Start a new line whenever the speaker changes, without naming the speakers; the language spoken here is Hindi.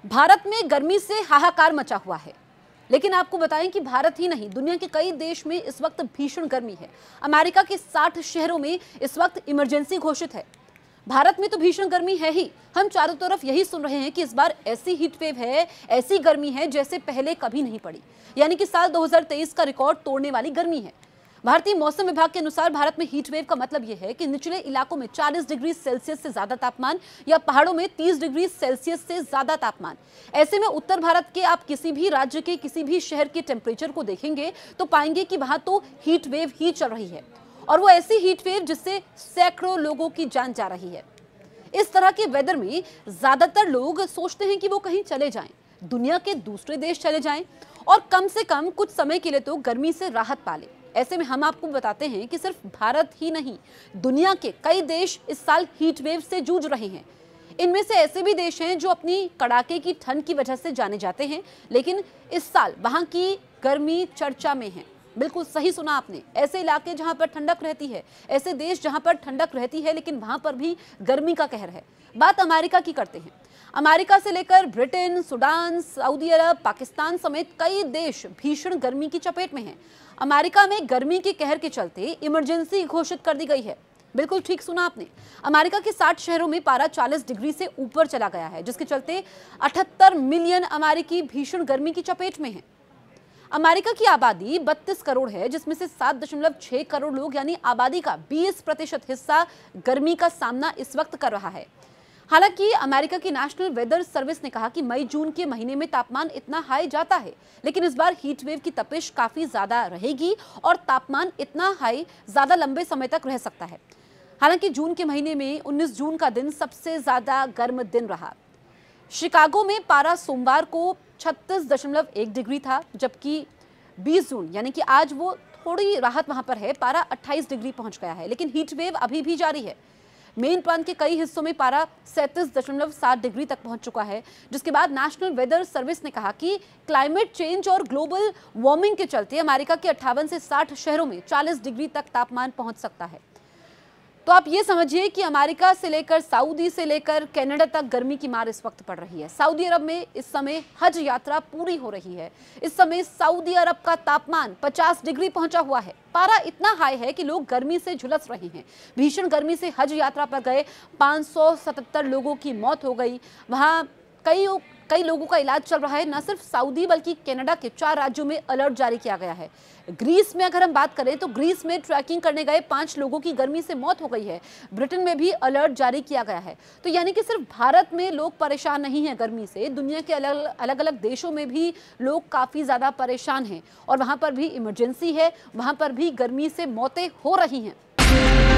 भारत में गर्मी से हाहाकार मचा हुआ है, लेकिन आपको बताएं कि भारत ही नहीं, दुनिया के कई देश में इस वक्त भीषण गर्मी है। अमेरिका के 60 शहरों में इस वक्त इमरजेंसी घोषित है। भारत में तो भीषण गर्मी है ही, हम चारों तरफ यही सुन रहे हैं कि इस बार ऐसी हीट वेव है, ऐसी गर्मी है जैसे पहले कभी नहीं पड़ी, यानी कि साल 2023 का रिकॉर्ड तोड़ने वाली गर्मी है। भारतीय मौसम विभाग के अनुसार भारत में हीट वेव का मतलब यह है कि निचले इलाकों में 40 डिग्री सेल्सियस से ज्यादा तापमान या पहाड़ों में 30 डिग्री सेल्सियस से ज्यादा तापमान। ऐसे में उत्तर भारत के आप किसी भी राज्य के किसी भी शहर के टेम्परेचर को देखेंगे तो पाएंगे कि वहां तो हीट वेव ही चल रही है, और वो ऐसी हीट वेव जिससे सैकड़ों लोगों की जान जा रही है। इस तरह के वेदर में ज्यादातर लोग सोचते हैं कि वो कहीं चले जाएं, दुनिया के दूसरे देश चले जाएं और कम से कम कुछ समय के लिए तो गर्मी से राहत पा लें। ऐसे में हम आपको बताते हैं कि सिर्फ भारत ही नहीं, दुनिया के कई देश इस साल हीट वेव से जूझ रहे हैं। इनमें से ऐसे भी देश हैं जो अपनी कड़ाके की ठंड की वजह से जाने जाते हैं, लेकिन इस साल वहां की गर्मी चर्चा में है। बिल्कुल सही सुना आपने, ऐसे इलाके जहां पर ठंडक रहती है, ऐसे देश जहां पर ठंडक रहती है लेकिन वहां पर भी गर्मी का कहर है। बात अमेरिका की करते हैं। अमेरिका से लेकर ब्रिटेन, सूडान, सऊदी अरब, पाकिस्तान समेत कई देश भीषण गर्मी की चपेट में हैं। अमेरिका में गर्मी के कहर के चलते इमरजेंसी घोषित कर दी गई है। बिल्कुल ठीक सुना आपने, अमेरिका के 60 शहरों में पारा 40 डिग्री से ऊपर चला गया है, जिसके चलते 78 मिलियन अमेरिकी भीषण गर्मी की चपेट में हैं। अमेरिका की आबादी 32 करोड़ है, जिसमें से 7.6 करोड़ लोग यानी आबादी का 20% हिस्सा गर्मी का सामना इस वक्त कर रहा है। हालांकि अमेरिका की नेशनल वेदर सर्विस ने कहा कि मई जून के महीने में तापमान इतना हाई जाता है, लेकिन इस बार हीट वेव की तपिश काफी ज्यादा रहेगी और तापमान इतना हाई ज्यादा लंबे समय तक रह सकता है। हालांकि जून के महीने में 19 जून का दिन सबसे ज्यादा गर्म दिन रहा। शिकागो में पारा सोमवार को 36.1 डिग्री था, जबकि 20 जून यानी कि आज वो थोड़ी राहत वहां पर है, पारा 28 डिग्री पहुंच गया है, लेकिन हीट वेव अभी भी जारी है। मेन प्रांत के कई हिस्सों में पारा 37.7 डिग्री तक पहुंच चुका है, जिसके बाद नेशनल वेदर सर्विस ने कहा कि क्लाइमेट चेंज और ग्लोबल वार्मिंग के चलते अमेरिका के 58 से 60 शहरों में 40 डिग्री तक तापमान पहुंच सकता है। तो आप ये समझिए कि अमेरिका से लेकर सऊदी से लेकर कनाडा तक गर्मी की मार इस वक्त पड़ रही है। सऊदी अरब में इस समय हज यात्रा पूरी हो रही है। इस समय सऊदी अरब का तापमान 50 डिग्री पहुंचा हुआ है। पारा इतना हाई है कि लोग गर्मी से झुलस रहे हैं। भीषण गर्मी से हज यात्रा पर गए 577 लोगों की मौत हो गई। वहां कई लोगों का इलाज चल रहा है। न सिर्फ सऊदी बल्कि कनाडा के 4 राज्यों में अलर्ट जारी किया गया है। ग्रीस में अगर हम बात करें तो ग्रीस में ट्रैकिंग करने गए 5 लोगों की गर्मी से मौत हो गई है। ब्रिटेन में भी अलर्ट जारी किया गया है। तो यानी कि सिर्फ भारत में लोग परेशान नहीं हैं गर्मी से, दुनिया के अलग अलग देशों में भी लोग काफ़ी ज़्यादा परेशान हैं और वहाँ पर भी इमरजेंसी है, वहाँ पर भी गर्मी से मौतें हो रही हैं।